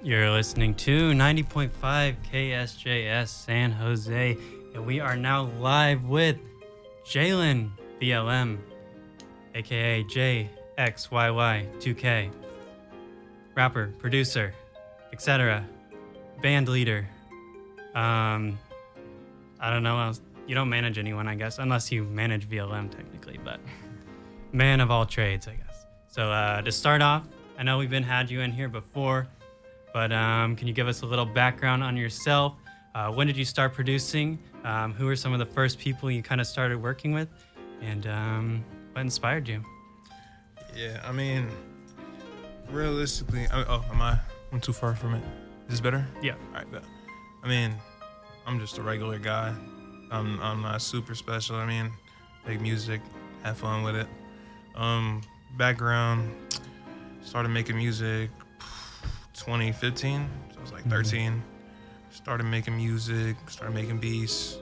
You're listening to 90.5 KSJS San Jose, and we are now live with Jalenvlm, aka JXYY2K, rapper, producer, etc., band leader. I don't know else. You don't manage anyone, I guess, unless you manage VLM technically, but man of all trades, I guess. So to start off, I know we've had you in here before, but can you give us a little background on yourself? When did you start producing? Who were some of the first people you kind of started working with? And what inspired you? Yeah, I mean, realistically, I'm too far from it. Is this better? Yeah. All right, bet. I mean, I'm just a regular guy. I'm not super special. I mean, make music, have fun with it. Background, started making music 2015, so I was like 13. Started making music, started making beats.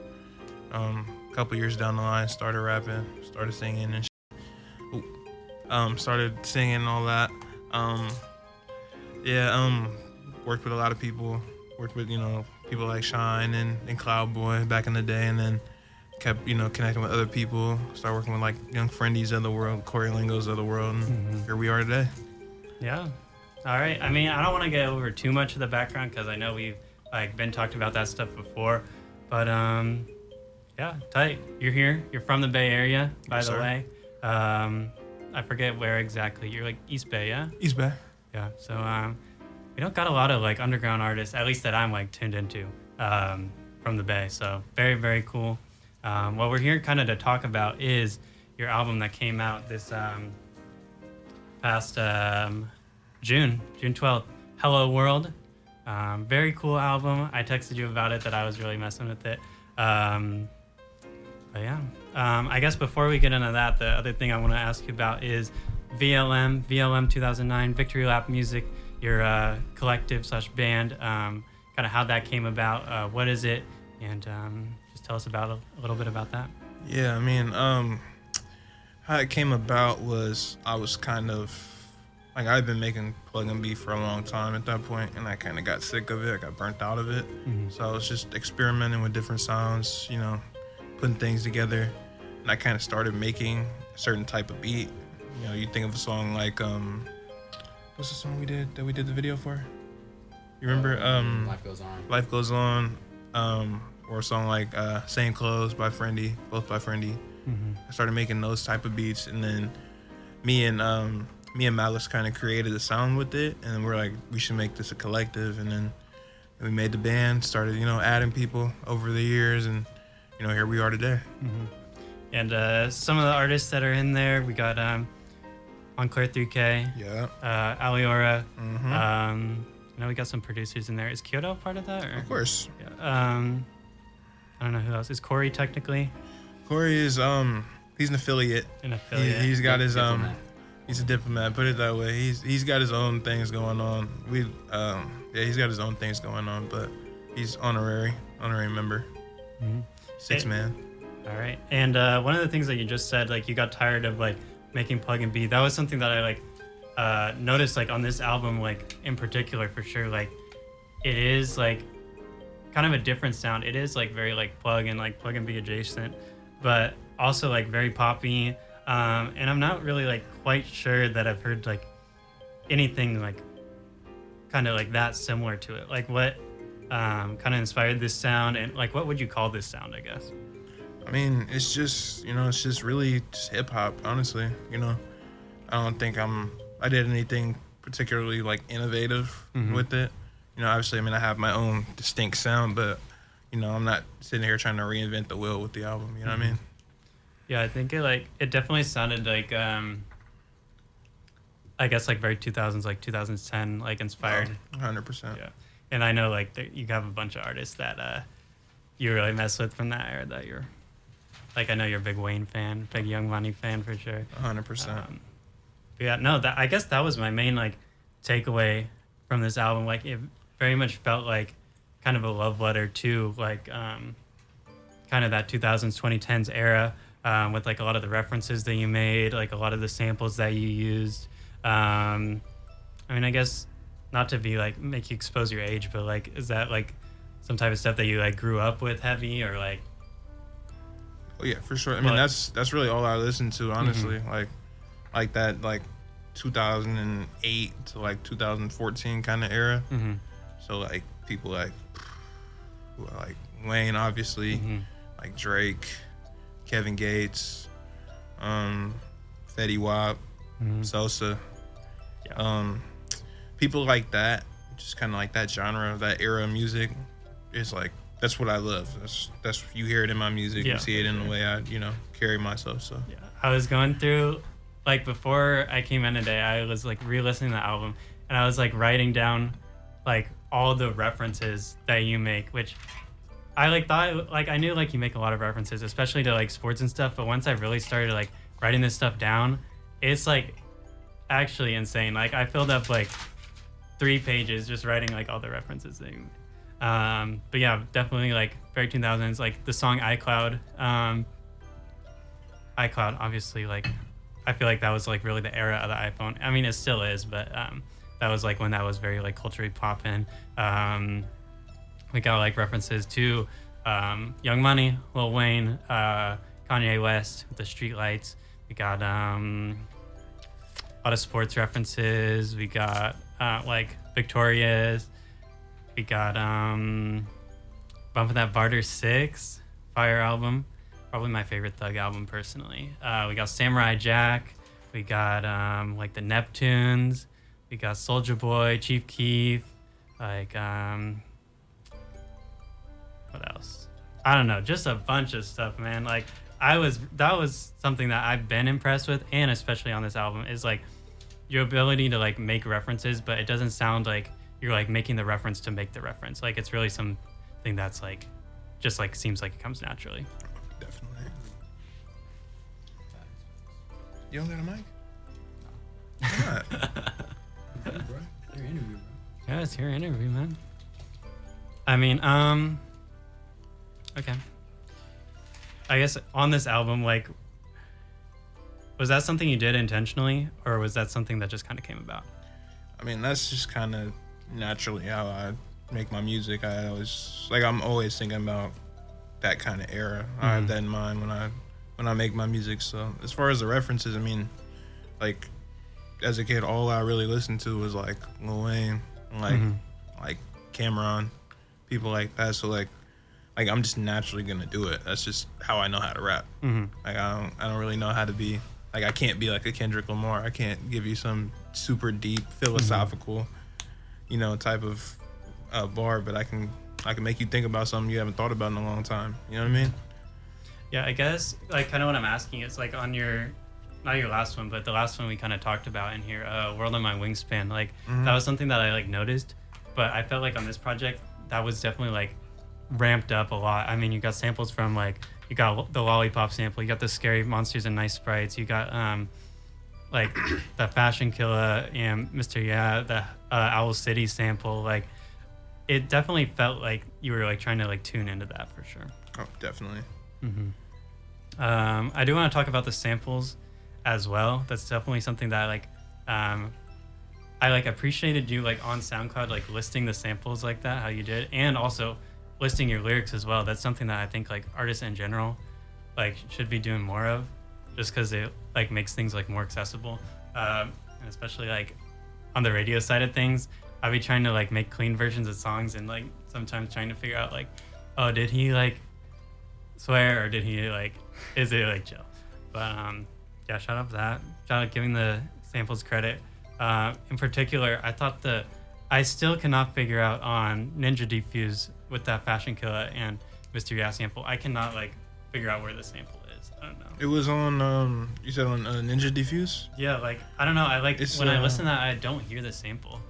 A couple years down the line, started rapping, started singing and started singing and all that. Worked with a lot of people. Worked with, people like Shine and Cloudboy back in the day, and then kept, connecting with other people. Started working with like Young Friendies of the world, Corey Lingos of the world, and here we are today. Yeah. All right. I mean, I don't want to get over too much of the background because I know we've been talked about that stuff before, but yeah, tight. You're here. You're from the Bay Area, by the way. I forget where exactly. You're like East Bay, yeah? East Bay. Yeah. So we don't got a lot of like underground artists, at least that I'm like tuned into from the Bay. So very, very cool. What we're here kind of to talk about is your album that came out this past June 12th, HelloWorld. Very cool album. I texted you about it that I was really messing with it. But yeah, I guess before we get into that, the other thing I want to ask you about is VLM 2009, Victory Lap Music, your collective / band, kind of how that came about. What is it? And just tell us about a little bit about that. Yeah, I mean, how it came about was I was kind of, like, I've been making plug and beat for a long time at that point, and I kind of got sick of it. I got burnt out of it. So I was just experimenting with different sounds, putting things together. And I kind of started making a certain type of beat. You think of a song like, what's the song we did the video for? You remember? Life Goes On. Life Goes On. Or a song like Same Clothes by Friendy, both by Friendy. I started making those type of beats, and then me and Malice kind of created a sound with it, and we're like, we should make this a collective, and then we made the band, started, adding people over the years, and, here we are today. And some of the artists that are in there, we got Montclair 3K, Yeah. Aliora, we got some producers in there. Is Kyoto part of that? Or? Of course. Yeah. I don't know who else. Is Corey technically? Corey is, he's an affiliate. He's got his, he's a diplomat, put it that way. He's got his own things going on. He's got his own things going on, but he's honorary member. 6-man. All right. And one of the things that you just said, like you got tired of like making plug and beat. That was something that I like noticed like on this album, like in particular for sure. Like it is like kind of a different sound. It is like very like plug and be adjacent, but also like very poppy. And I'm not really like quite sure that I've heard like anything like kind of like that similar to it. Like what kind of inspired this sound, and like what would you call this sound, I guess? I mean, it's just, it's just really just hip hop, honestly. I don't think I did anything particularly like innovative with it. Obviously, I have my own distinct sound, but, I'm not sitting here trying to reinvent the wheel with the album. You know what I mean? Yeah, I think it definitely sounded like I guess like very 2000s, like 2010, like inspired. 100%. Yeah, and I know like you have a bunch of artists that you really mess with from that era. That you're like, I know you're a big Wayne fan, big Young Money fan for sure. 100%. Yeah, no, I guess that was my main like takeaway from this album. Like it very much felt like kind of a love letter to like kind of that 2000s, 2010s era. With like a lot of the references that you made, like a lot of the samples that you used. I guess not to be like make you expose your age, but like is that like some type of stuff that you like grew up with heavy or like? Oh yeah, for sure. I mean, that's really all I listen to, honestly. Like that, like 2008 to like 2014 kind of era. So like people like Wayne, obviously, like Drake, Kevin Gates, Fetty Wap, Sosa, people like that, just kind of like that genre, that era of music. It's like that's what I love. That's you hear it in my music, you see it in the way I carry myself. So yeah, I was going through like before I came in today, I was like re-listening to the album and I was like writing down like all the references that you make, which I like thought like I knew like you make a lot of references, especially to like sports and stuff. But once I really started like writing this stuff down, it's like actually insane. Like I filled up like 3 pages just writing like all the references that you made. But yeah, definitely like very 2000s, like the song iCloud. iCloud, obviously, like I feel like that was like really the era of the iPhone. I mean, it still is, but that was like when that was very like culturally poppin'. We got like references to Young Money, Lil Wayne, Kanye West with the Streetlights. We got a lot of sports references. We got like Victoria's. We got Bumpin' That Barter 6, Fire album. Probably my favorite Thug album personally. We got Samurai Jack. We got like the Neptunes. We got Soulja Boy, Chief Keef. Like what else? I don't know. Just a bunch of stuff, man. Like that was something that I've been impressed with, and especially on this album is like your ability to like make references, but it doesn't sound like you're like making the reference to make the reference. Like it's really something that's like just like seems like it comes naturally. Definitely. You don't got a mic? Why not? Your interview, bro. Yeah, it's your interview, man. I mean, okay. I guess on this album, like, was that something you did intentionally, or was that something that just kind of came about? I mean, that's just kind of naturally how I make my music. I'm always thinking about that kind of era. I have that in mind when I make my music. So as far as the references, I mean, like as a kid, all I really listened to was like Lil Wayne, and like Cameron, people like that. So like I'm just naturally gonna do it. That's just how I know how to rap. Like I don't really know how to be like I can't be like a Kendrick Lamar. I can't give you some super deep philosophical, type of bar, but I can make you think about something you haven't thought about in a long time. You know what I mean? Yeah, I guess like kind of what I'm asking is like on your, not your last one, but the last one we kind of talked about in here, World on My Wingspan. Like that was something that I like noticed, but I felt like on this project that was definitely like ramped up a lot. I mean, you got samples from like you got the Lollipop sample, you got the Scary Monsters and Nice Sprites, you got like the Fashion Killer and Mr. Yeah, the Owl City sample. Like it definitely felt like you were like trying to like tune into that for sure. Oh, definitely. I do want to talk about the samples as well. That's definitely something that like I like appreciated you like on SoundCloud like listing the samples like that, how you did, and also listing your lyrics as well. That's something that I think like artists in general like should be doing more of, just because it like makes things like more accessible, and especially like on the radio side of things. I'd be trying to like make clean versions of songs and like sometimes trying to figure out like, oh, did he like swear or did he like, is it like chill? But yeah, shout out to that. Shout out giving the samples credit. In particular, I still cannot figure out on Ninja Defuse with that Fashion Killer and Mr. Yeah sample. I cannot like figure out where the sample is. I don't know. It was on, you said on Ninja Defuse? Yeah, like, I don't know. I like, when I listen to that, I don't hear the sample.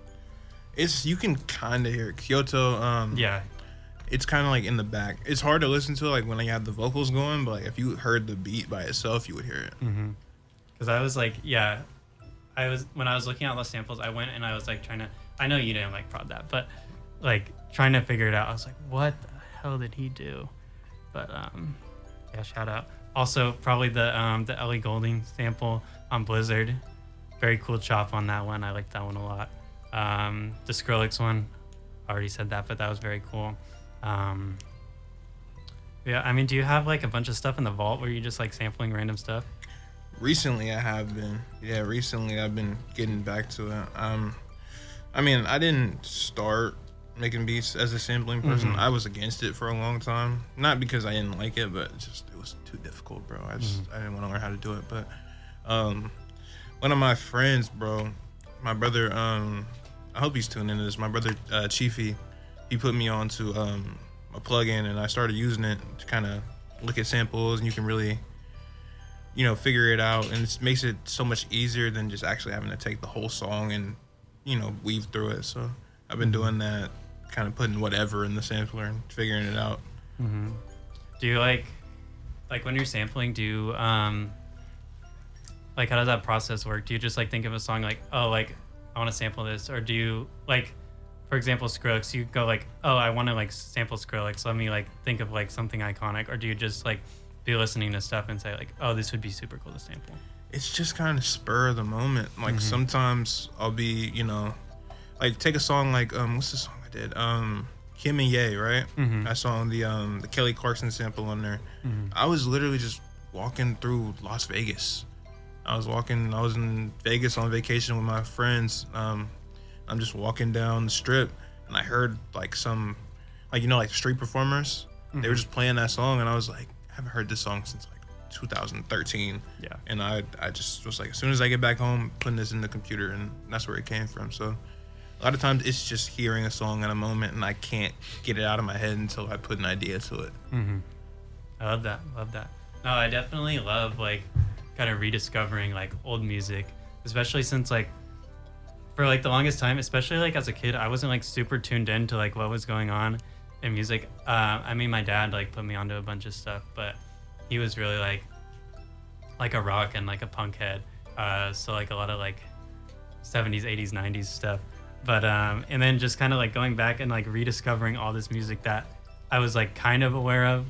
You can kind of hear it. Kyoto, yeah. It's kind of like in the back. It's hard to listen to like when you have the vocals going, but like if you heard the beat by itself, you would hear it. Because I was like, yeah, when I was looking at the samples, I went and I was like trying to, I know you didn't like prod that, but like trying to figure it out. I was like, what the hell did he do? But yeah, shout out. Also, probably the Ellie Goulding sample on Blizzard. Very cool chop on that one. I like that one a lot. The Skrillex one, already said that, but that was very cool. Yeah, I mean, do you have like a bunch of stuff in the vault where you just like sampling random stuff? Recently, I have been. Yeah, recently I've been getting back to it. I mean, I didn't start making beats as a sampling person. Mm-hmm. I was against it for a long time. Not because I didn't like it, but it was too difficult, bro. I didn't want to learn how to do it. But one of my friends, bro, my brother, I hope he's tuning into this. My brother, Chiefy, he put me onto a plugin, and I started using it to kind of look at samples, and you can really, you know, figure it out, and it makes it so much easier than just actually having to take the whole song and, you know, weave through it. So I've been doing that, kind of putting whatever in the sampler and figuring it out. Mm-hmm. Do you like when you're sampling, do you like, how does that process work? Do you just like think of a song like, oh, like I want to sample this, or do you like, for example, Skrillex, you go like, oh, I want to like sample Skrillex, let me like think of like something iconic, or do you just like be listening to stuff and say like, oh, this would be super cool to sample? It's just kind of spur of the moment. Like sometimes I'll be, you know, like take a song like what's the song I did? Kim and Ye, right? I saw the Kelly Clarkson sample on there. I was literally just walking through Las Vegas. I was in Vegas on vacation with my friends. I'm just walking down the strip, and I heard like some, like, you know, like street performers. They were just playing that song, and I was like, I haven't heard this song since like 2013. Yeah. And I just was like, as soon as I get back home, putting this in the computer, and that's where it came from. So a lot of times it's just hearing a song in a moment, and I can't get it out of my head until I put an idea to it. I love that. No, I definitely love like kind of rediscovering like old music, especially since like for like the longest time, especially like as a kid, I wasn't like super tuned in to like what was going on in music. I mean, my dad like put me onto a bunch of stuff, but he was really like a rock and like a punk head. So like a lot of like 70s, 80s, 90s stuff. But and then just kind of like going back and like rediscovering all this music that I was like kind of aware of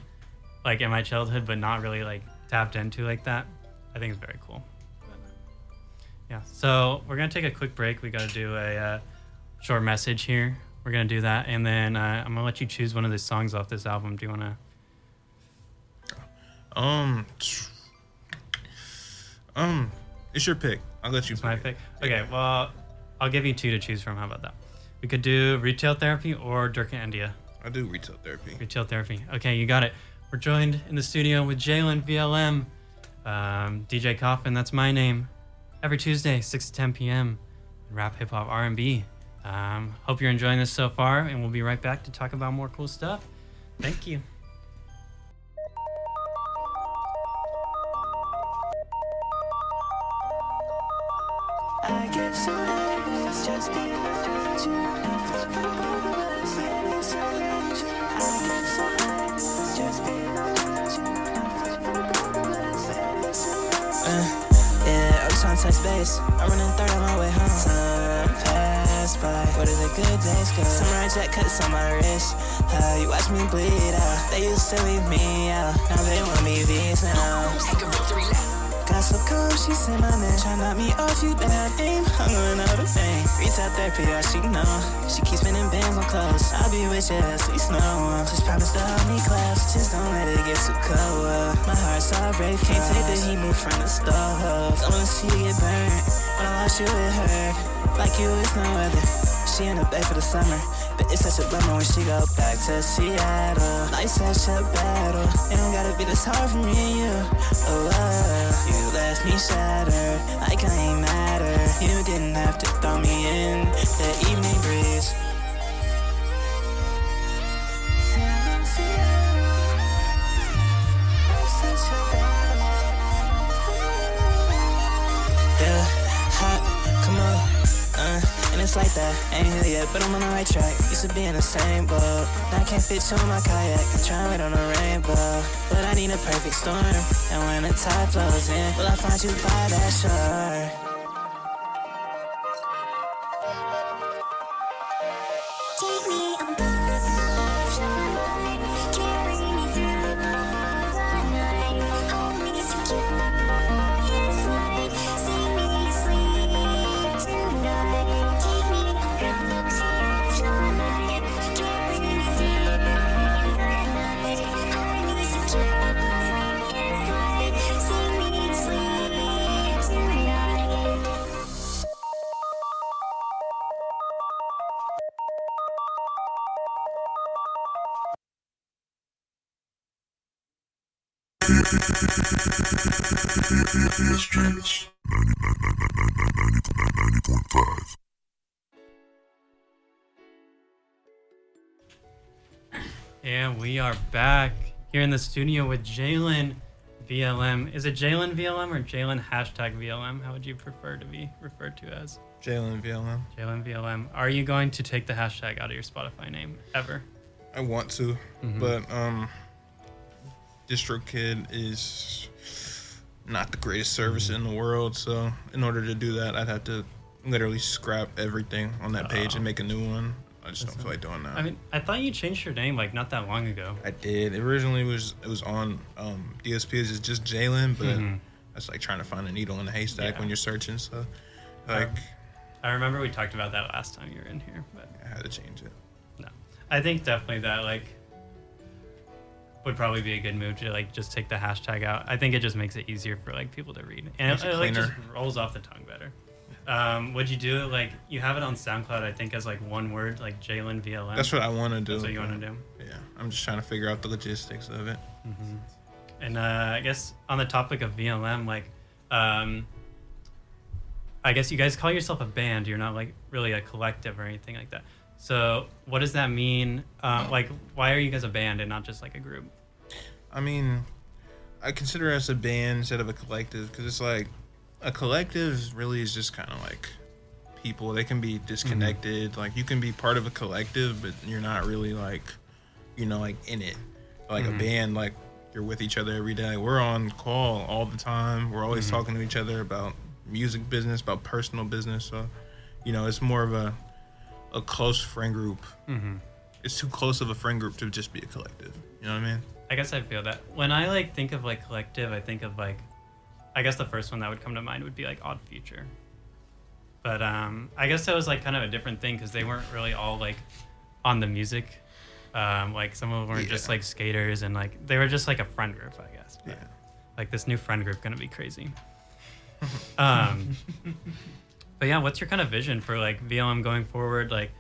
like in my childhood, but not really like tapped into like that. I think it's very cool. Yeah, so we're gonna take a quick break. We gotta do a short message here. We're gonna do that, and then I'm gonna let you choose one of the songs off this album. Do you wanna? It's your pick. I'll let you It's my pick. Okay, well, I'll give you two to choose from. How about that? We could do Retail Therapy or Dirk and India. I do Retail Therapy. Retail Therapy. Okay, you got it. We're joined in the studio with Jalenvlm, DJ Coffin. That's my name. Every Tuesday, 6 to 10 p.m. Rap, hip hop, R&B. Hope you're enjoying this so far, and we'll be right back to talk about more cool stuff. Thank you. I get so nervous just being around you. I feel for both of us, yeah, it's so I get so nervous just being around you. I feel for both of us, yeah, it's so yeah, I'm trying to touch base. I'm running third on my way home. Time passed by. Where did the good days go? Samurai jack cuts on my wrist. How you watch me bleed out. They used to leave me out. Now they want me these now. Take a victory lap. Got so cold, she said my man try knock me off, you bad aim. I'm going out of fame. Retail therapy, all she know. She keeps spending bands on clothes. I'll be with you, at least no one. Just promise to hold me close. Just don't let it get too cold. My heart's already can't take the heat, move from the stove. Don't wanna see you get burned. When I lost you, it hurt. Like you is no other. She in the bed for the summer. But it's such a bummer when she go back to Seattle. Life's such a battle. It don't gotta be this hard for me and you. You left me shattered, like I ain't matter. You didn't have to throw me in the evening breeze. Yeah, hot, come on. And it's like that, ain't here yet, but I'm on the right track. Used to be in the same boat, now I can't fit you in my kayak. Trying to wait on a rainbow, but I need a perfect storm. And when the tide flows in, will I find you by that shore? Take me on board, carry me through the night. Hold me secure, it's like see me sleep tonight. Take me KSJS 90.5. And we are back here in the studio with Jalen VLM. Is it Jalen VLM or Jalen #VLM? How would you prefer to be referred to as? Jalenvlm. Jalen VLM. Are you going to take the hashtag out of your Spotify name ever? I want to, but DistroKid is not the greatest service in the world. So in order to do that, I'd have to literally scrap everything on that page and make a new one. I just don't feel like doing that. I mean, I thought you changed your name like not that long ago. I did. Originally, it was on DSP. It's just Jalen, but that's like trying to find a needle in a haystack when you're searching. So, like, I remember we talked about that last time you were in here, but I had to change it. no, I think definitely that like would probably be a good move to like just take the hashtag out. I think it just makes it easier for like people to read, and it like just rolls off the tongue better. Would you do it like you have it on SoundCloud? I think as like one word, like Jalen VLM. That's what I want to do. That's what you want to do. Yeah, I'm just trying to figure out the logistics of it. And I guess on the topic of VLM, like, I guess you guys call yourself a band. You're not like really a collective or anything like that. So what does that mean? Like, why are you guys a band and not just like a group? I mean, I consider us a band instead of a collective because it's like a collective really is just kind of like people. They can be disconnected. Like you can be part of a collective, but you're not really like, you know, like in it. Like a band, like you're with each other every day. We're on call all the time. We're always talking to each other about music business, about personal business. So, you know, it's more of a close friend group. It's too close of a friend group to just be a collective. You know what I mean? I guess I feel that when I like think of like collective, I think of like, I guess the first one that would come to mind would be like Odd Future. But I guess that was like kind of a different thing because they weren't really all like on the music. Like some of them were just like skaters and like they were just like a friend group, I guess. But, like this new friend group gonna be crazy. But yeah, what's your kind of vision for like VLM going forward? Like,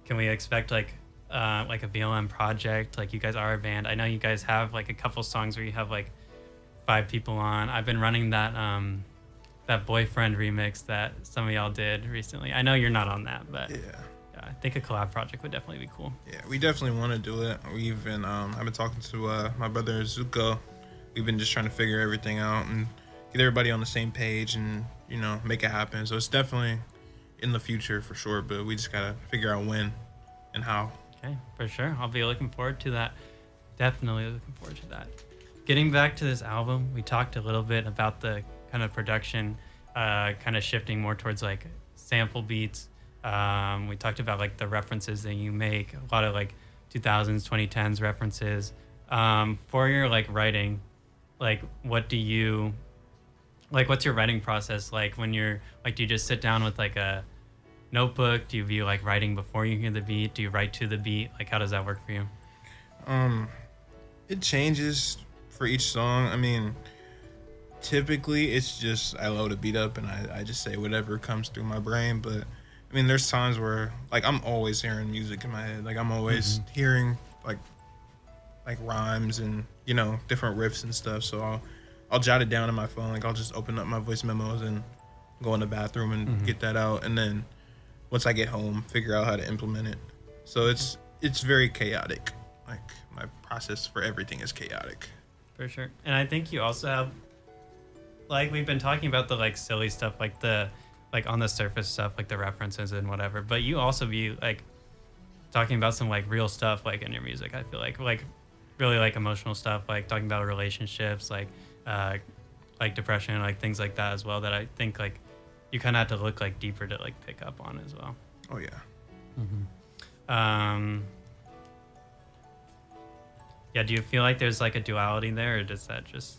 can we expect like a VLM project? Like you guys are a band. I know you guys have like a couple songs where you have like 5 people on. I've been running that that Boyfriend remix that some of y'all did recently. I know you're not on that, but yeah, I think a collab project would definitely be cool. Yeah, we definitely want to do it. We've been I've been talking to my brother Zuko. We've been just trying to figure everything out and get everybody on the same page and, you know, make it happen. So it's definitely in the future for sure, but we just gotta figure out when and how. Okay, for sure. I'll be looking forward to that. Definitely looking forward to that. Getting back to this album, we talked a little bit about the kind of production, kind of shifting more towards like sample beats. We talked about like the references that you make, a lot of like 2000s, 2010s references. For your like writing, like what do you, like what's your writing process like when you're, like do you just sit down with like a notebook? Do you view like writing before you hear the beat? Do you write to the beat? Like how does that work for you? It changes for each song. I mean, typically it's just I load a beat up and I just say whatever comes through my brain. But I mean, there's times where like I'm always hearing music in my head. Like I'm always hearing like rhymes and, you know, different riffs and stuff. So I'll jot it down in my phone. Like I'll just open up my voice memos and go in the bathroom and get that out. And then once I get home, figure out how to implement it. So it's very chaotic. Like my process for everything is chaotic. For sure. And I think you also have, like we've been talking about the like silly stuff, like the like on the surface stuff, like the references and whatever, but you also be like talking about some like real stuff like in your music. I feel like really like emotional stuff, like talking about relationships, like depression, like things like that as well, that I think like you kind of have to look like deeper to like pick up on as well. Oh yeah. Yeah, do you feel like there's like a duality there, or does that just,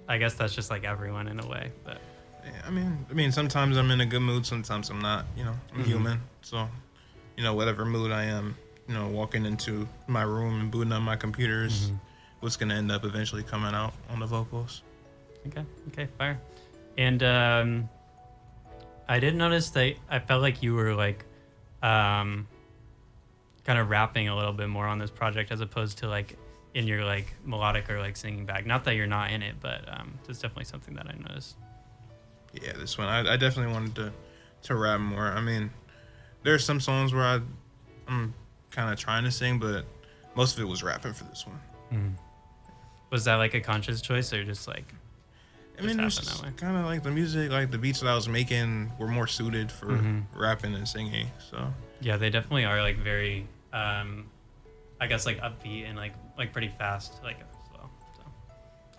I guess that's just like everyone in a way, but yeah, I mean sometimes I'm in a good mood, sometimes I'm not, you know. I'm human. So, you know, whatever mood I am, you know, walking into my room and booting up my computer is what's going to end up eventually coming out on the vocals. Okay, fire. And I did notice that I felt like you were like kind of rapping a little bit more on this project as opposed to like in your like melodic or like singing bag. Not that you're not in it, but it's definitely something that I noticed. Yeah, this one I definitely wanted to rap more. I mean, there's some songs where I'm kind of trying to sing, but most of it was rapping for this one. Mm. Was that like a conscious choice or just like? I mean, it's just kind of like the music, like the beats that I was making were more suited for rapping and singing. So yeah, they definitely are like very, I guess like upbeat and like pretty fast, like as well. So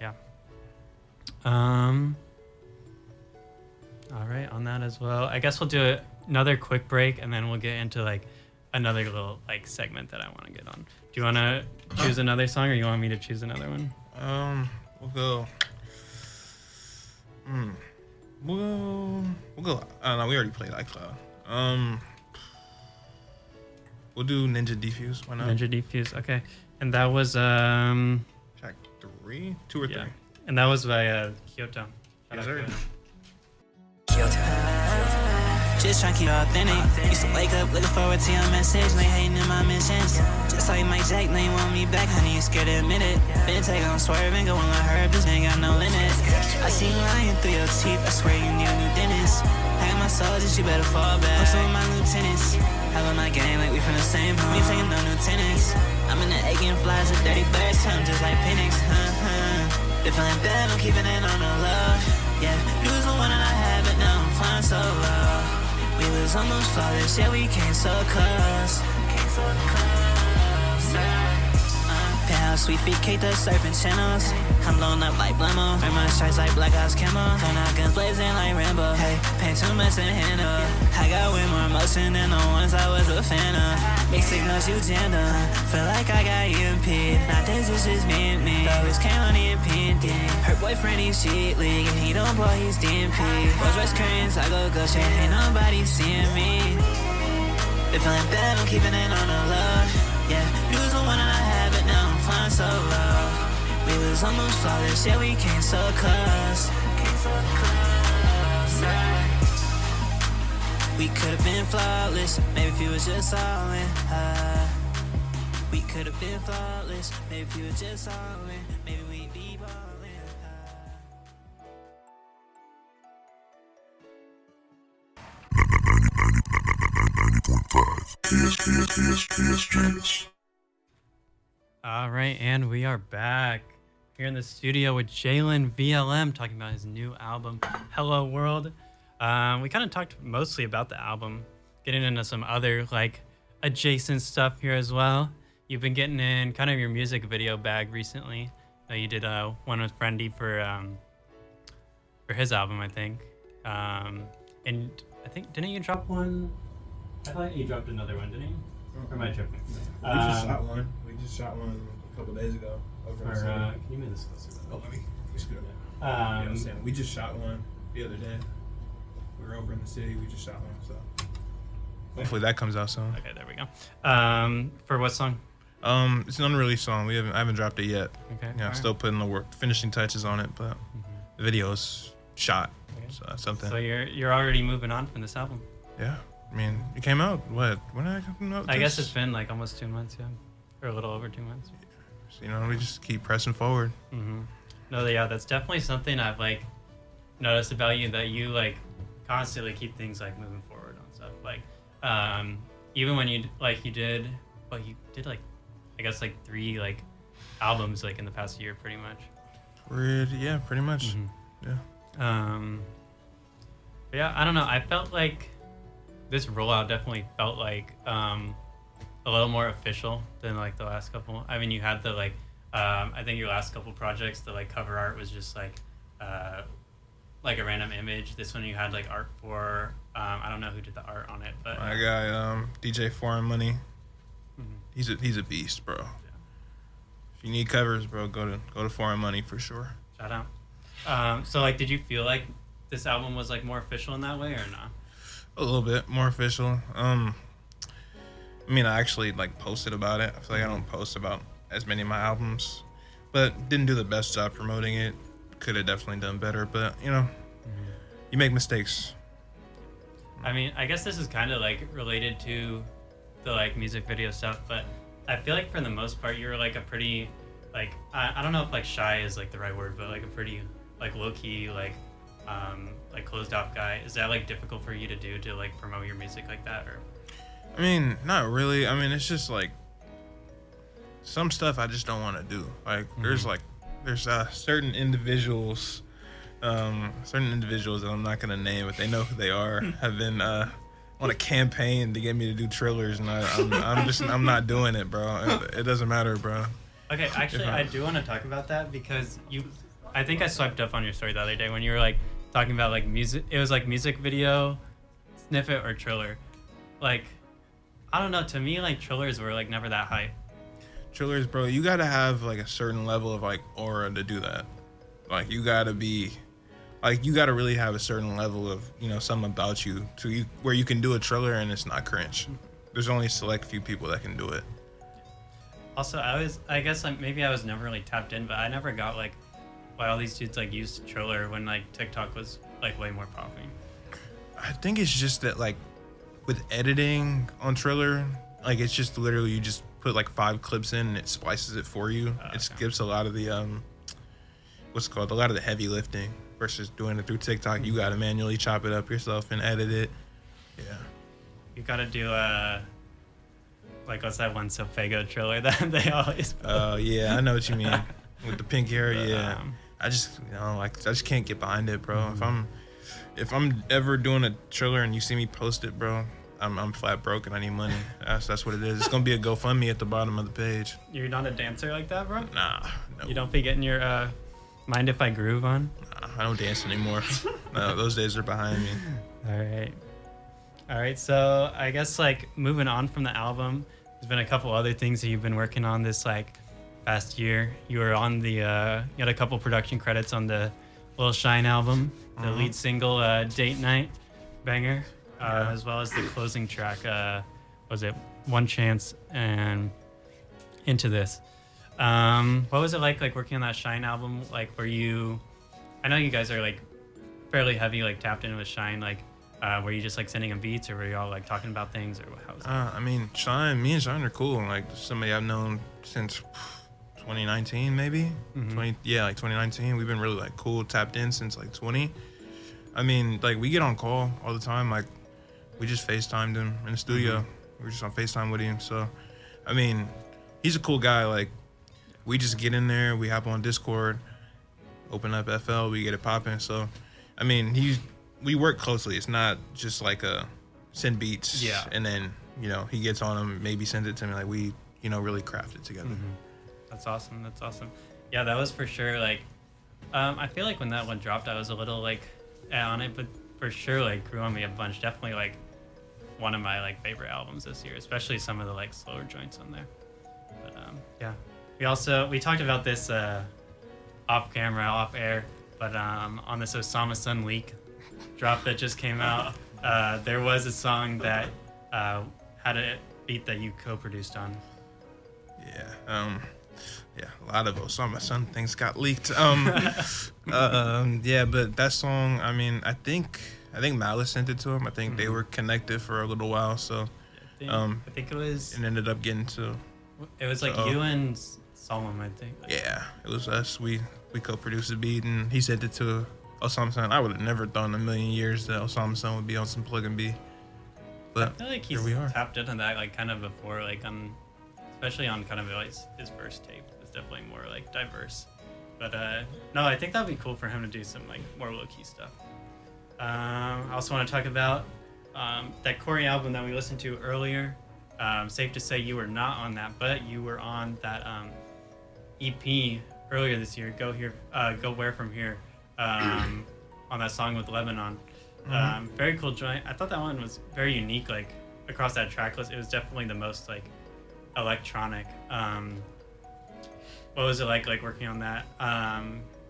yeah. All right, on that as well. I guess we'll do another quick break and then we'll get into like another little like segment that I want to get on. Do you want to choose another song or you want me to choose another one? We'll go. We'll go. I don't know. We already played iCloud. We'll do Ninja Defuse. Why not? Ninja Defuse. Okay, and that was track 3, 2 or 3. And that was by Kyoto. Yes, sir. Just tryna keep it authentic. Used to wake up looking forward to your message, like hating in my missions. Just like Mike Jack, now you want me back, honey, you scared to admit it. Been taking on swerving, going like herb, this ain't got no limit. I see you lying through your teeth, I swear you need a new dentist. I got my soldiers, you better fall back. I'm some of my lieutenants. Having my gang like we from the same home. We taking no new tenants. I'm in the aching flies, a dirty birds, I'm just like Penix. They feeling bad, I'm keeping it on the love. Yeah, you was the one that I had, but now I'm flying so low. We was almost flawless, yeah, we came so close. Penthouse, we feet cake the surfing channels. I'm blowing up like Blammo. Wear my stripes like Black Ops camo. Turn out guns blazing like Rambo. Hey, paint too much to handle. I got way more emotion than the ones I was a fan of. Mixed signals, you jammed on. Feel like I got EMP. Now this is just me and me. Always came on the impending. Her boyfriend, he's shit league. And he don't boy, he's DMP. Rose Royce curtains, I go shit. Ain't nobody seeing me. They feeling bad, I'm keeping it on the low. Yeah, you was the one that I had, but now I'm flying so low. We was almost flawless, yeah, we came so close. We could've been flawless, maybe if you was just all in. We could've been flawless, maybe if you was just all in. Maybe we'd be ballin'. KSJS. All right, and we are back here in the studio with Jalenvlm talking about his new album, HelloWorld. We kind of talked mostly about the album, getting into some other like adjacent stuff here as well. You've been getting in kind of your music video bag recently. You did one with Friendy for his album, I think. And I think, didn't you drop one? I thought you dropped another one, didn't you? Or am I tripping? We just shot one. We just shot one a couple days ago. Over in the city. Can you move this closer? Oh, let me scoot up. Yeah, I'm saying we just shot one the other day. We were over in the city. We just shot one. So hopefully that comes out soon. Okay, there we go. For what song? It's an unreleased song. I haven't dropped it yet. Okay. Yeah, I'm still putting the finishing touches on it, but the video's shot. Okay. So that's something. So you're already moving on from this album. Yeah. I mean, it came out, what? When did it come out? I guess it's been like almost 2 months, yeah. Or a little over 2 months. You know, we just keep pressing forward. Mm-hmm. No, yeah, that's definitely something I've like noticed about you, that you like constantly keep things like moving forward on stuff. Like, even when you did like, I guess like 3 like albums like in the past year, pretty much. Yeah, pretty much. Mm-hmm. Yeah. But yeah, I don't know. I felt like this rollout definitely felt like a little more official than like the last couple. I mean, you had the like I think your last couple projects, the like cover art was just like a random image. This one you had like art for I don't know who did the art on it, but my guy DJ Foreign Money. Mm-hmm. He's a beast, bro. Yeah. If you need covers, bro, go to Foreign Money for sure. Shout out. So like, did you feel like this album was like more official in that way or not? A little bit more official. I mean, I actually like posted about it. I feel like I don't post about as many of my albums, but didn't do the best job promoting it. Could have definitely done better, but you know, you make mistakes. I mean, I guess this is kind of like related to the like music video stuff, but I feel like for the most part, you're like a pretty like I don't know if like shy is like the right word, but like a pretty like low key like closed off guy. Is that like difficult for you to do to like promote your music like that? Or I mean, not really. I mean, it's just like some stuff I just don't want to do. Like there's certain individuals that I'm not gonna name, but they know who they are, have been on a campaign to get me to do Trillers, and I'm not doing it, bro. It doesn't matter, bro. okay, actually, I do want to talk about that because I think I swiped up on your story the other day when you were like talking about like music. It was like music video, snippet, or Triller. Like, I don't know. To me, like Trillers were like never that hype. Trillers, bro, you gotta have like a certain level of like aura to do that. Like you gotta really have a certain level of, you know, something about you where you can do a Triller and it's not cringe. There's only a select few people that can do it. Also, I guess like maybe I was never really tapped in, but I never got like why all these dudes like used Triller when like TikTok was like way more popping. I think it's just that like with editing on Triller, like it's just literally you just put like 5 clips in and it splices it for you. It skips a lot of the a lot of the heavy lifting versus doing it through TikTok. You gotta manually chop it up yourself and edit it. Yeah. You gotta do like what's that one Sofago Triller that they always post? Oh yeah, I know what you mean. With the pink hair, yeah. I just I just can't get behind it, bro. If I'm ever doing a Triller and you see me post it, bro, I'm flat broke and I need money. That's what it is. It's gonna be a GoFundMe at the bottom of the page. You're not a dancer like that, bro? Nah. No. You don't be getting your Mind If I Groove on? Nah, I don't dance anymore. No, those days are behind me. All right. So I guess like moving on from the album, there's been a couple other things that you've been working on this like past year. You were on the you had a couple production credits on the Lil Shine album, the lead single Date Night banger, as well as the closing track, was it One Chance and Into This. What was it like working on that Shine album? Like I know you guys are like fairly heavy like tapped in with Shine, like were you just like sending him beats, or were y'all like talking about things, or how was it? I mean, me and Shine are cool. Like somebody I've known since 2019 maybe. Like 2019. We've been really like cool, tapped in since like 20. I mean, like we get on call all the time. Like we just FaceTimed him in the studio. We were just on FaceTime with him. So I mean, he's a cool guy. Like we just get in there, we hop on Discord, open up FL, we get it popping. So I mean, we work closely. It's not just like a send beats and then, you know, he gets on them, maybe sends it to me. Like we, you know, really craft it together. That's awesome. Yeah, that was for sure like I feel like when that one dropped I was a little like on it, but for sure like grew on me a bunch. Definitely like one of my like favorite albums this year, especially some of the like slower joints on there. But yeah, we talked about this off camera, off air, but on this Osama Sun Leak drop that just came out, there was a song that had a beat that you co-produced on. Yeah, a lot of Osama Sun things got leaked. Yeah, but that song, I mean, I think Malice sent it to him. I think they were connected for a little while, so I think it was. It ended up getting to. It was like you and Solemn, I think. Yeah, it was us. We co-produced the beat, and he sent it to Osama Sun. I would have never thought in a million years that Osama Sun would be on some Plug and B. But I feel like he's tapped into that like kind of before, like especially on kind of his first tape. It's definitely more like diverse. But no, I think that'd be cool for him to do some like more low-key stuff. I also want to talk about that Corey album that we listened to earlier. Safe to say you were not on that, but you were on that EP earlier this year. Go Where From Here, on that song with Lebanon. Very cool joint. I thought that one was very unique. Like across that track list, it was definitely the most like electronic. What was it like working on that?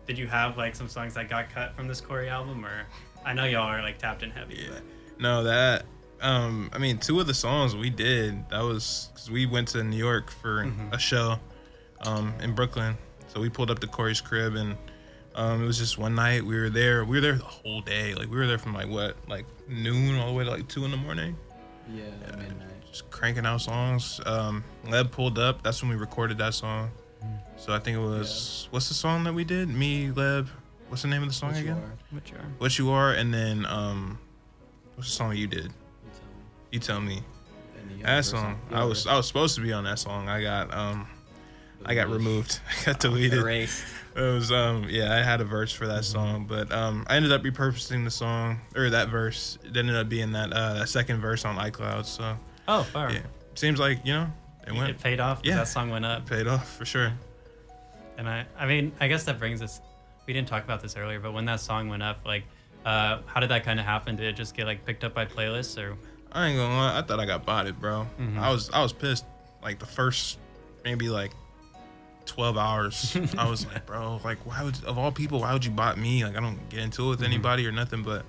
Did you have like some songs that got cut from this Corey album, or I know y'all are like tapped in heavy. Yeah. But. No, that I mean, 2 of the songs we did, that was because we went to New York for a show in Brooklyn. So we pulled up to Corey's crib, and it was just one night. We were there the whole day. Like we were there from like noon all the way to like 2 a.m. Yeah, midnight. Just cranking out songs. Leb pulled up. That's when we recorded that song. So I think it was what's the song that we did? Me, Leb. What's the name of the song What you again? are, What you are. What You Are, and then what's the song you did? you tell me. You Tell Me. And the That verse song. on- I was supposed to be on that song. I got removed. I got deleted. Erased. It was yeah, I had a verse for that song, but I ended up repurposing the song or that verse. It ended up being that second verse on iCloud. So Oh, fire. yeah, seems like it went It paid off. 'Cause Yeah. that song went up. paid off for sure. And I mean, I guess that brings us. We didn't talk about this earlier, but when that song went up, like, how did that kind of happen? Did it just get like picked up by playlists, or? I ain't gonna lie, I thought I got botted, bro. Mhm. I was pissed. Like the first maybe like 12 hours, I was like, bro, like of all people, why would you bot me? Like I don't get into it with anybody or nothing, but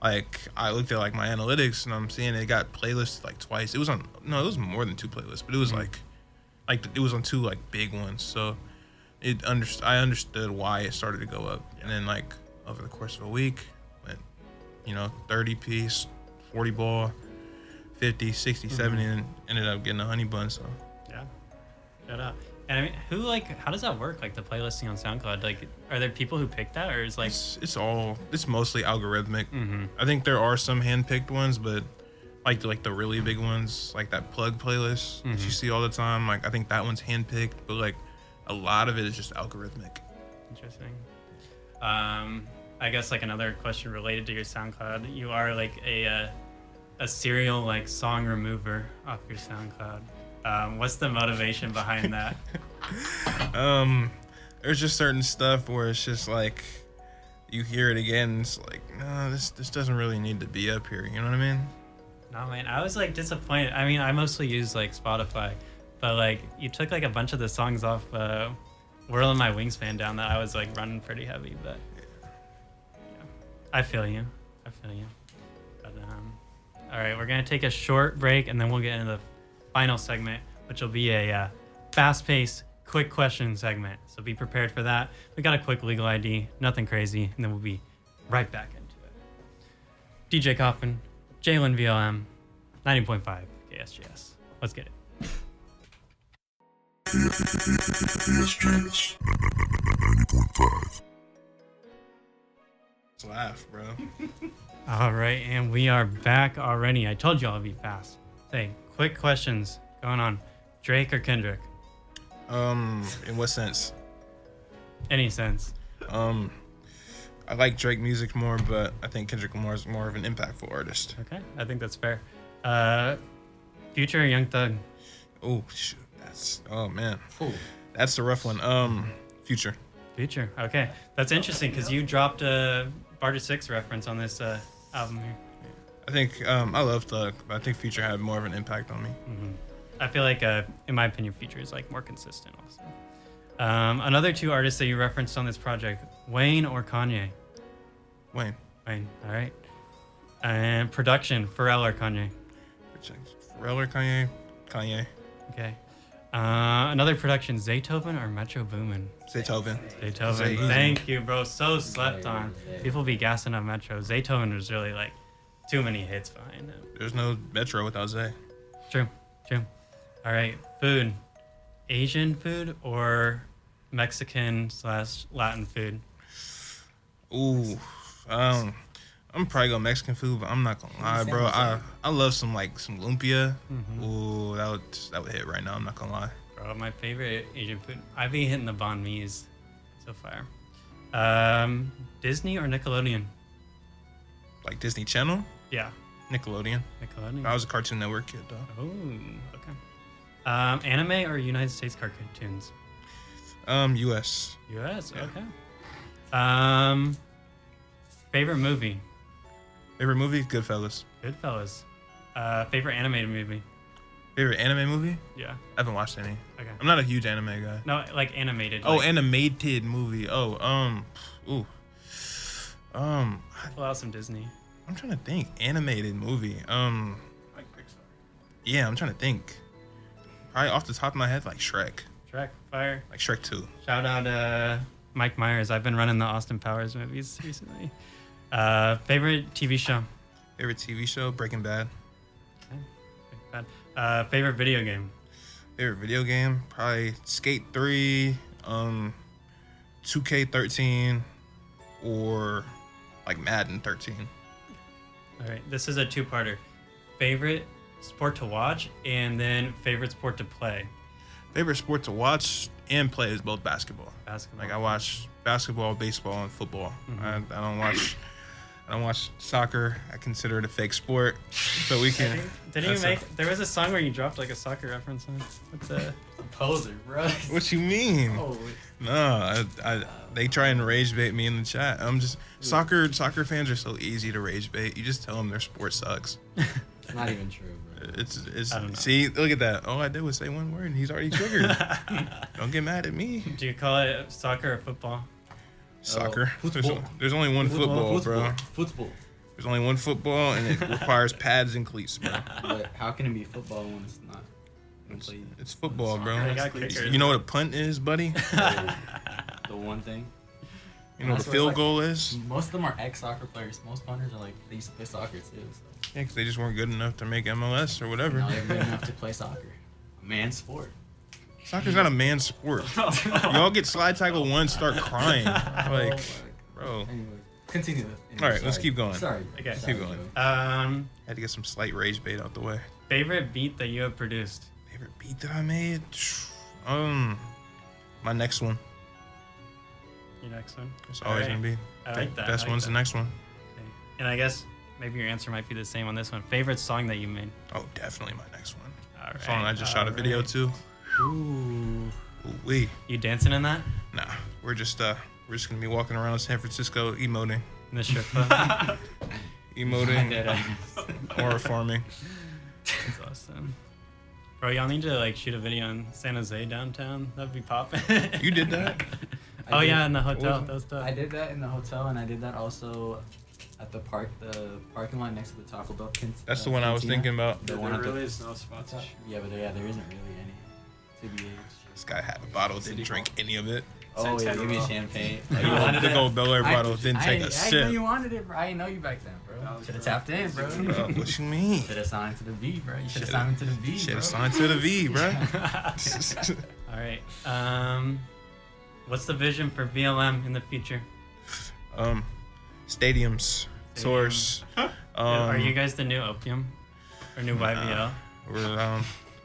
like I looked at like my analytics and I'm seeing it got playlists like twice. It was more than 2 playlists, but it was like it was on 2 like big ones. So I understood why it started to go up, and then like over the course of a week, went 30 piece, 40 ball, 50, 60, 70, and ended up getting a honey bun. So Yeah. Shout out. And I mean, how does that work? Like the playlisting on SoundCloud, like, are there people who pick that, or is like? it's mostly algorithmic. Mm-hmm. I think there are some hand-picked ones, but like the really big ones, like that plug playlist that you see all the time, like I think that one's hand-picked, but like a lot of it is just algorithmic. Interesting. I guess like another question related to your SoundCloud, you are like a serial like song remover off your SoundCloud. What's the motivation behind that? There's just certain stuff where it's just like you hear it again, and it's like, no, this doesn't really need to be up here. You know what I mean? No, man, I was like disappointed. I mean, I mostly use like Spotify, but like you took like a bunch of the songs off Whirl in My Wings fan down that I was like running pretty heavy, but yeah, I feel you. But, all right, we're gonna take a short break and then we'll get into the final segment, which will be a fast-paced, quick question segment. So be prepared for that. We got a quick legal ID, nothing crazy, and then we'll be right back into it. DJ Coffin, Jalenvlm, 90.5 KSJS. Let's get it. KSJS 90.5. Let's laugh, bro. All right, and we are back already. I told you I'll be fast. Hey, quick questions going on. Drake or Kendrick? In what sense? Any sense? I like Drake music more, but I think Kendrick Lamar is more of an impactful artist. Okay, I think that's fair. Future or Young Thug? Oh shoot, oh man, Ooh. that's the rough one. Future. Future. Okay, that's interesting because you dropped a Barter 6 reference on this album here. I think I love Thug, but I think Future had more of an impact on me. I feel like, in my opinion, Future is like more consistent also. Another 2 artists that you referenced on this project, Wayne or Kanye? Wayne. Wayne, all right. And production, Pharrell or Kanye? Pharrell or Kanye? Kanye. Okay. Another production, Zaytoven or Metro Boomin? Zaytoven. Zaytoven. Zay. Thank you, bro. So slept on. People be gassing on Metro. Zaytoven was really like too many hits behind him. There's no Metro without Zay. True. All right, food. Asian food or Mexican/Latin food? Ooh, I'm probably going Mexican food, but I'm not gonna lie, bro. I love some lumpia. Ooh, that would hit right now. I'm not gonna lie. Bro, my favorite Asian food. I've been hitting the banh mi's so far. Disney or Nickelodeon? Like Disney Channel, Yeah, Nickelodeon. Nickelodeon. I was a Cartoon Network kid though. Oh, okay. Anime or United States cartoons? U.S. U.S. Yeah. Okay. Favorite movie? Favorite movie? Goodfellas. Goodfellas. Favorite animated movie? Favorite anime movie? Yeah. I haven't watched any. Okay. I'm not a huge anime guy. No, like animated. Oh, like, animated movie. Oh, ooh. pull out some Disney. I'm trying to think. Animated movie. Like Pixar. Yeah, I'm trying to think. Probably off the top of my head, like Shrek. Shrek, fire. Like Shrek 2. Shout out Mike Myers. I've been running the Austin Powers movies recently. Favorite TV show? Favorite TV show? Breaking Bad. Okay. Favorite video game? Favorite video game? Probably Skate 3, 2K13, or like Madden 13. All right, this is a two-parter. Favorite sport to watch, and then favorite sport to play. Favorite sport to watch and play is both basketball. Basketball. Like I watch basketball, baseball, and football. I don't watch soccer. I consider it a fake sport. So we can. There was a song where you dropped like a soccer reference on. What's the Poser, bro. What you mean? Oh, No, they try and rage bait me in the chat. I'm just soccer fans are so easy to rage bait. You just tell them their sport sucks. it's not even true, bro. It's I don't know. see, look at that. All I did was say one word and he's already triggered. Don't get mad at me. Do you call it soccer or football? Soccer. Football. There's only one football, bro. Football. There's only one football and it requires pads and cleats, bro. But how can it be football when it's not? It's football, bro. They got kickers. You know what a punt is, buddy? The one thing. You know what a That's field like- goal is? Most of them are ex-soccer players. Most punters are like, they used to play soccer too. So. Yeah, 'cause they just weren't good enough to make MLS or whatever. Now they're good enough to play soccer. A man's sport. Soccer's not a man's sport. Y'all get slide tackle once, start crying. Like, bro. Anyway, continue. All right, let's keep going. Sorry. Okay. Sorry, Keep going. Joey. Had to get some slight rage bait out the way. Favorite beat that you have produced. Favorite beat that I made? My next one. Your next one. It's always Alright. gonna be. I like that. Best I like one's that. the next one. Okay. And I guess maybe your answer might be the same on this one. Favorite song that you made. Oh, definitely my next one. All right. Song I just shot a video alright. to. Ooh. Wee. You dancing in that? Nah, we're just gonna be walking around San Francisco emoting, In the strip club? emoting, or farming. That's awesome. Bro, y'all need to like shoot a video in San Jose downtown. That'd be popping. You did that? Oh did. yeah, in the hotel. was it? That was tough. I did that in the hotel, and I did that also at the parking lot next to the Taco Bell. That's the one I was cantina. thinking about. The There one at the really is no sponsorship. Yeah, but there isn't really any. TBH. This guy had a bottle, didn't drink any of it. Oh yeah, $10 give me a off. champagne. The gold Bel Air bottle, didn't take a I know sip. you wanted it, bro. I didn't know you back then, bro. That was Should have bro. tapped in, bro. Bro, what you mean? Should have signed to the V, bro. You should have Shoulda- signed to the V, Should bro. have signed to the V, bro. All right. What's the vision for VLM in the future? Stadiums, tours. Are you guys the new Opium or new YVL?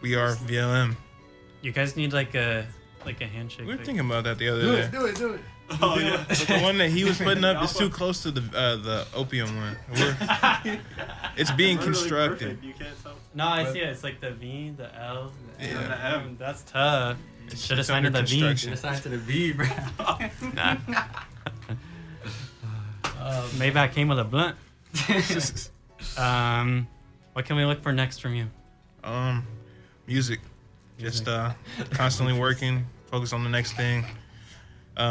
We are VLM. You guys need like a handshake. We were like- thinking about that the other day. Do it. Oh yeah. But the one that he was putting up is too close to the opium one. It's being constructed. You can't tell. No, I see it. It's like the V, the L, Yeah. and the M. That's tough. It's Should have just signed to under the V. construction. Should have signed to the V, bro. Nah. Maybach came with a blunt. What can we look for next from you? Music. Just constantly working, focus on the next thing,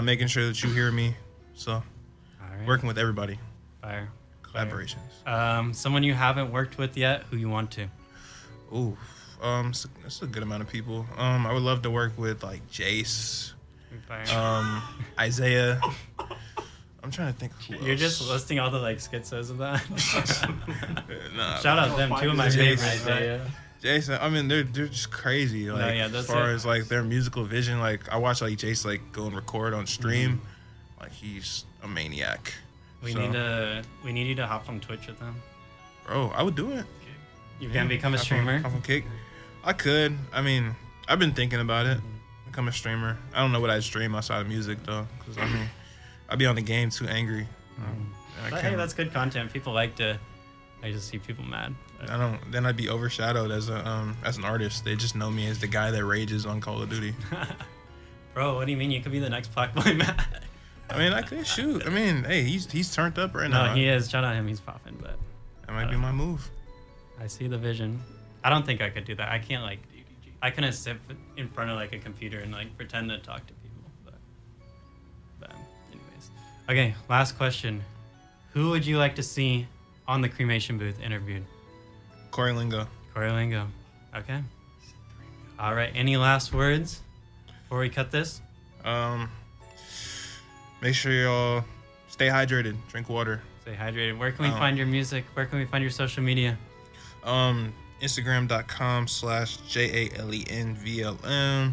making sure that you hear me. So All right. working with everybody, Fire. collaborations. Someone you haven't worked with yet, who you want to? Ooh, that's a good amount of people. I would love to work with like Jace, Fire. Isaiah. I'm trying to think who else. You're just listing all the like schizos of that. Nah, Shout out them, two of my Jace. favorites. Isaiah. Jason, I mean, they're just crazy. Like, yeah, as that's far it. as like their musical vision, like I watch like Jace like go and record on stream, Mm-hmm. like he's a maniac. We So, need you to hop on Twitch with them. bro, I would do it. You can become a streamer. Hop on Kick. I could. I mean, I've been thinking about it. Become a streamer. I don't know what I'd stream outside of music though, because I mean, I'd be on the game too angry. And I But hey, can't- that's good content. People like to see people mad. But- I don't. Then I'd be overshadowed as an artist. They just know me as the guy that rages on Call of Duty. Bro, what do you mean? You could be the next Black Boy Matt. I mean, I could shoot. I mean, hey, he's turned up right No, now. he is. Shout out him. He's popping. But That might be my move. I see the vision. I don't think I could do that. I can't like. I couldn't sit in front of like a computer and like pretend to talk to people. But anyways, okay. Last question. Who would you like to see on the cremation booth interviewed? Corey Lingo. Corey Lingo. Okay. All right. Any last words before we cut this? Make sure y'all stay hydrated. Drink water. Stay hydrated. Where can we Oh. find your music? Where can we find your social media? Instagram.com/JALENVLM.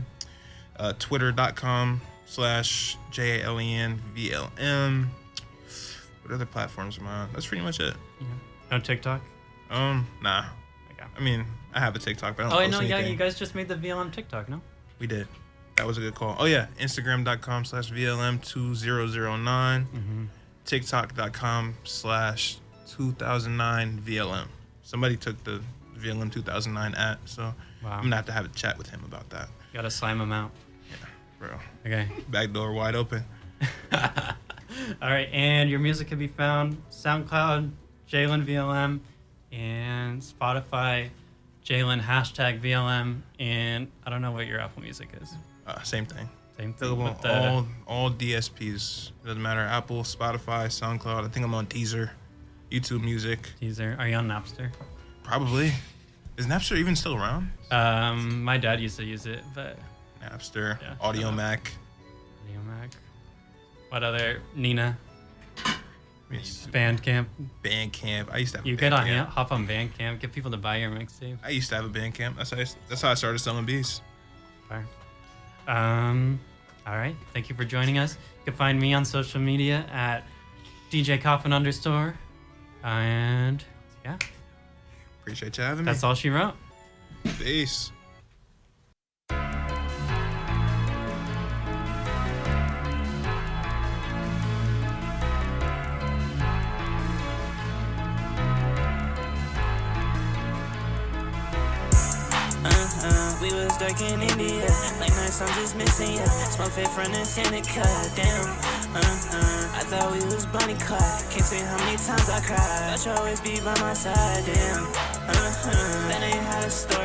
Twitter.com/JALENVLM. What other platforms am I on? That's pretty much it. Yeah. No TikTok? Nah. Okay. I mean, I have a TikTok, but I don't Oh, post no, yeah, anything. you guys just made the VLM TikTok, no? We did. That was a good call. Oh, yeah. Instagram.com/VLM2009. Mm-hmm. TikTok.com/2009VLM. Somebody took the VLM 2009 @ so Wow. I'm going to have to have a chat with him about that. You gotta slime them out. Yeah, bro. Okay. Back door wide open. All right, and your music can be found SoundCloud, Jalenvlm, and Spotify, Jalen #VLM, and I don't know what your Apple Music is. Same thing. Same thing. Available But the, all DSPs. Doesn't matter. Apple, Spotify, SoundCloud. I think I'm on Deezer, YouTube Music. Deezer. Are you on Napster? Probably. Is Napster even still around? My dad used to use it, but Napster, Yeah, Audio Mac. Audio Mac. What other? Nina. Yes. Bandcamp. Bandcamp. I used to have You a could Bandcamp. hop on Bandcamp, get people to buy your mixtape. I used to have a Bandcamp. That's how I started selling beats. Fire. All right. Thank you for joining us. You can find me on social media at DJ Coffin _ and yeah, Appreciate you having me. that's all she wrote. Peace. We was dark in India, like nights I'm just missing ya. Smoke fit front and Seneca, damn. I thought we was Bonnie Clyde. Can't say how many times I cried. Thought you always be by my side, damn. That ain't how the story